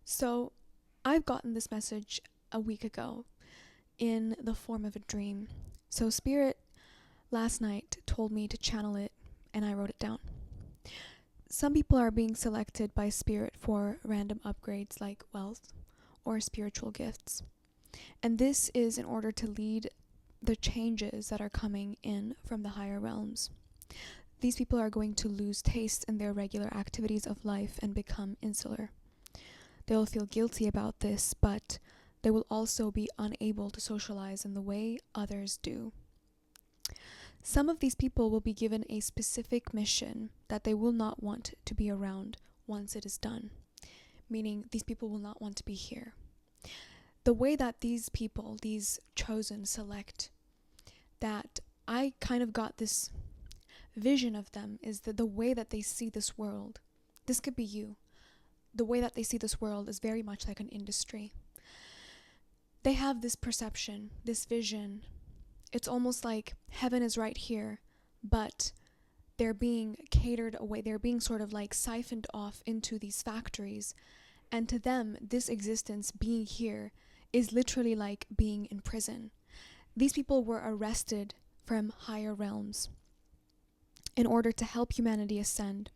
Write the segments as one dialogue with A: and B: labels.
A: So, I've gotten this message a week ago in the form of a dream. So, Spirit last night told me to channel it, and I wrote it down. Some people are being selected by Spirit for random upgrades like wealth or spiritual gifts. And this is in order to lead the changes that are coming in from the higher realms. These people are going to lose taste in their regular activities of life and become insular. They will feel guilty about this, but they will also be unable to socialize in the way others do. Some of these people will be given a specific mission that they will not want to be around once it is done, meaning these people will not want to be here. The way that these people, these chosen, select, that I kind of got this vision of them is that the way that they see this world, this could be you. The way that they see this world is very much like an industry. They have this perception, this vision. It's almost like heaven is right here, but they're being catered away. They're being sort of like siphoned off into these factories. And to them, this existence being here is literally like being in prison. These people were arrested from higher realms in order to help humanity ascend.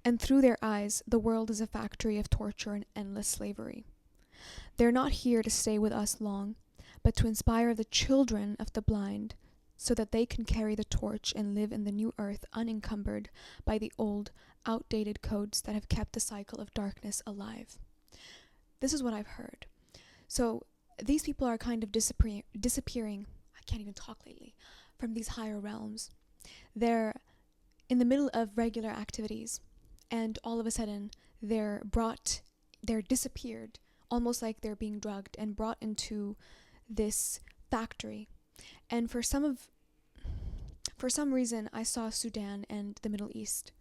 A: And through their eyes, the world is a factory of torture and endless slavery. They're not here to stay with us long, but to inspire the children of the blind so that they can carry the torch and live in the new earth unencumbered by the old, outdated codes that have kept the cycle of darkness alive. This is what I've heard. So these people are kind of disappearing, I can't even talk lately, from these higher realms. They're in the middle of regular activities, and all of a sudden they're disappeared, almost like they're being drugged and brought into this factory. And for some reason I saw Sudan and the Middle East,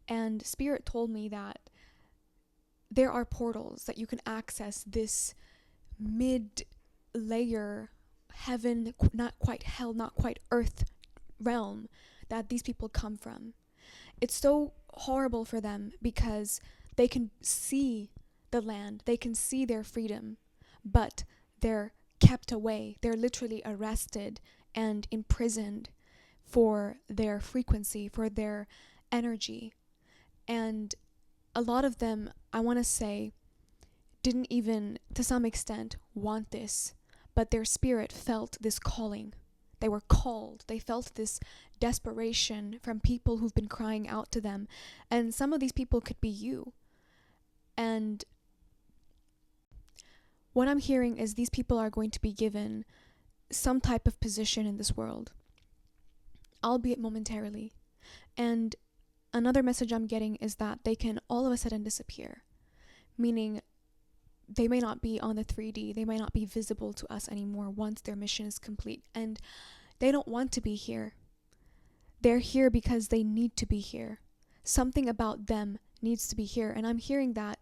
A: and Spirit told me that there are portals that you can access this mid-layer heaven, not quite hell, not quite earth realm that these people come from. It's so horrible for them because they can see the land, they can see their freedom, but they're kept away. They're literally arrested and imprisoned for their frequency, for their energy. And a lot of them, I want to say, didn't even, to some extent, want this, but their spirit felt this calling. They were called. They felt this desperation from people who've been crying out to them. And some of these people could be you. And what I'm hearing is these people are going to be given some type of position in this world, albeit momentarily. And another message I'm getting is that they can all of a sudden disappear, meaning they may not be on the 3D, they may not be visible to us anymore once their mission is complete. And they don't want to be here. They're here because they need to be here. Something about them needs to be here. And I'm hearing that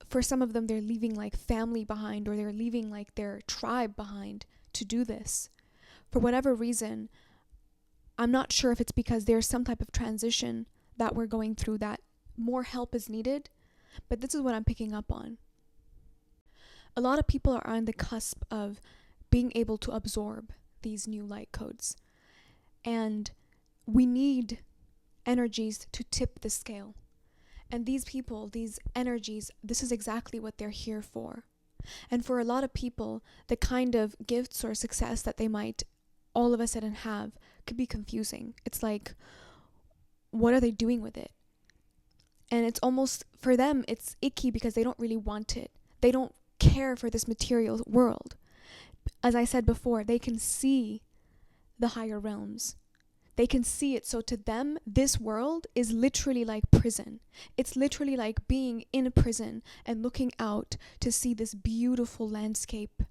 A: for some of them, they're leaving like family behind, or they're leaving like their tribe behind to do this. For whatever reason, I'm not sure if it's because there's some type of transition that we're going through that more help is needed, but this is what I'm picking up on. A lot of people are on the cusp of being able to absorb these new light codes. And we need energies to tip the scale. And these people, these energies, this is exactly what they're here for. And for a lot of people, the kind of gifts or success that they might all of a sudden have could be confusing. It's like, what are they doing with it? And it's almost, for them, it's icky because they don't really want it. They don't care for this material world. As I said before, they can see the higher realms. They can see it. So to them, this world is literally like prison. It's literally like being in a prison and looking out to see this beautiful landscape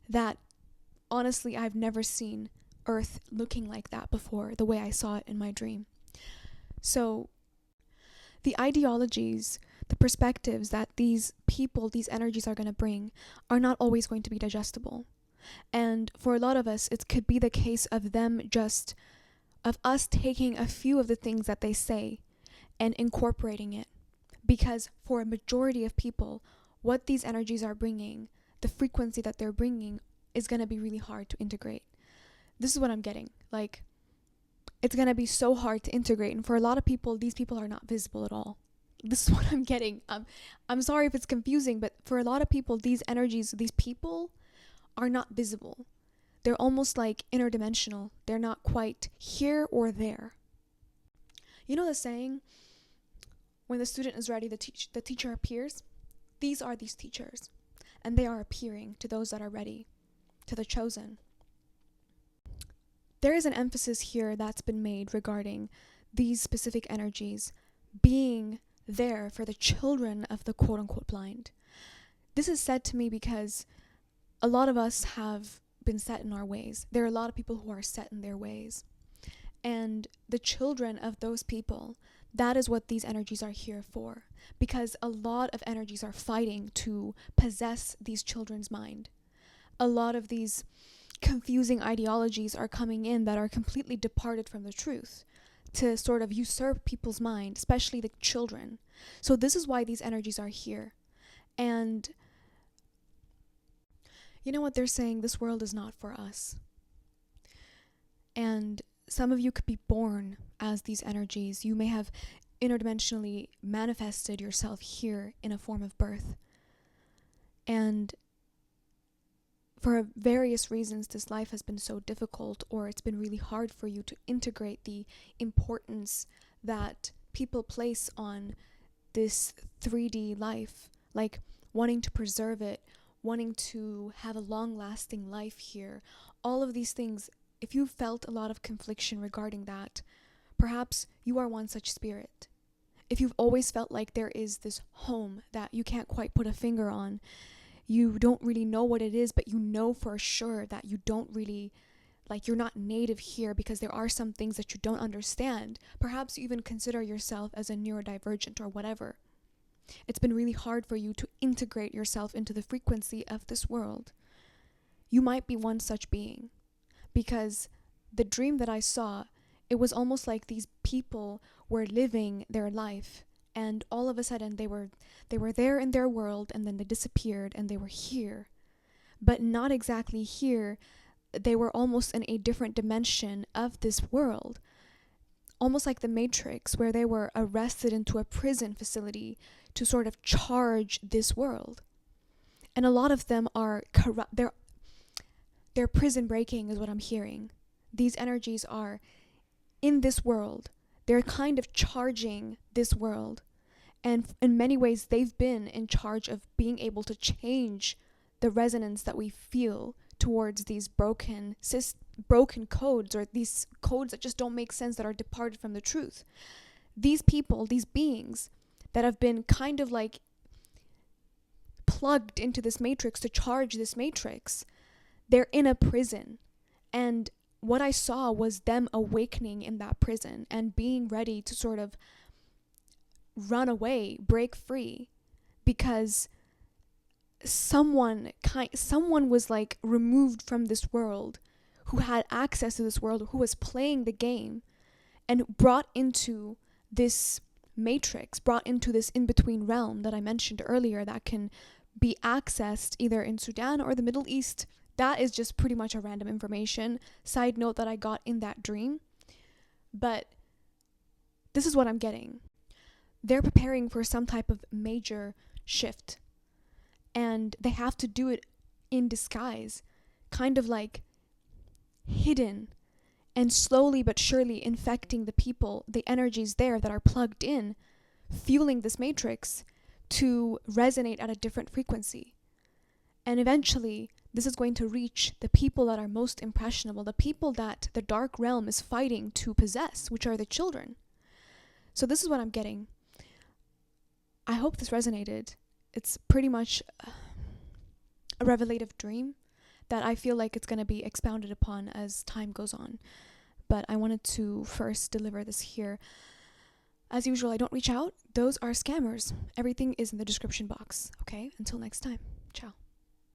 A: that, honestly, I've never seen Earth looking like that before, the way I saw it in my dream. So the ideologies, the perspectives that these people, these energies are going to bring are not always going to be digestible. And for a lot of us, it could be the case of us taking a few of the things that they say and incorporating it. Because for a majority of people, what these energies are bringing, the frequency that they're bringing, is going to be really hard to integrate. This is what I'm getting. Like, it's going to be so hard to integrate. And for a lot of people, these people are not visible at all. This is what I'm getting. I'm sorry if it's confusing, but for a lot of people, these energies, these people are not visible. They're almost like interdimensional. They're not quite here or there. You know the saying, when the student is ready, the teacher appears? These are these teachers, and they are appearing to those that are ready, to the chosen. There is an emphasis here that's been made regarding these specific energies being there for the children of the quote-unquote blind. This is said to me because a lot of us have been set in our ways. There are a lot of people who are set in their ways. And the children of those people, that is what these energies are here for. Because a lot of energies are fighting to possess these children's mind. A lot of these confusing ideologies are coming in that are completely departed from the truth, to sort of usurp people's mind, especially the children. So this is why these energies are here. And you know what they're saying? This world is not for us. And some of you could be born as these energies. You may have interdimensionally manifested yourself here in a form of birth. And for various reasons, this life has been so difficult, or it's been really hard for you to integrate the importance that people place on this 3D life, like wanting to preserve it, wanting to have a long-lasting life here. All of these things, if you felt a lot of confliction regarding that, perhaps you are one such spirit. If you've always felt like there is this home that you can't quite put a finger on, you don't really know what it is, but you know for sure that you don't really, like, you're not native here because there are some things that you don't understand. Perhaps you even consider yourself as a neurodivergent or whatever. It's been really hard for you to integrate yourself into the frequency of this world. You might be one such being, because the dream that I saw, it was almost like these people were living their life, and all of a sudden they were there in their world, and then they disappeared and they were here, but not exactly here. They were almost in a different dimension of this world, almost like the Matrix, where they were arrested into a prison facility to sort of charge this world. And a lot of them are corrupt. They're prison breaking is what I'm hearing. These energies are in this world. They're kind of charging this world. And in many ways, they've been in charge of being able to change the resonance that we feel towards these broken codes, or these codes that just don't make sense, that are departed from the truth. These people, these beings that have been kind of like plugged into this matrix to charge this matrix, they're in a prison. And what I saw was them awakening in that prison and being ready to sort of run away, break free, because someone was like removed from this world, who had access to this world, who was playing the game, and brought into this matrix, brought into this in-between realm that I mentioned earlier, that can be accessed either in Sudan or the Middle East. That is just pretty much a random information side note that I got in that dream. But this is what I'm getting. They're preparing for some type of major shift, and they have to do it in disguise, kind of like hidden, and slowly but surely infecting the people, the energies there that are plugged in, fueling this matrix to resonate at a different frequency. And eventually, this is going to reach the people that are most impressionable, the people that the dark realm is fighting to possess, which are the children. So this is what I'm getting. I hope this resonated. It's pretty much a revelative dream that I feel like it's going to be expounded upon as time goes on. But I wanted to first deliver this here. As usual, I don't reach out. Those are scammers. Everything is in the description box. Okay? Until next time. Ciao.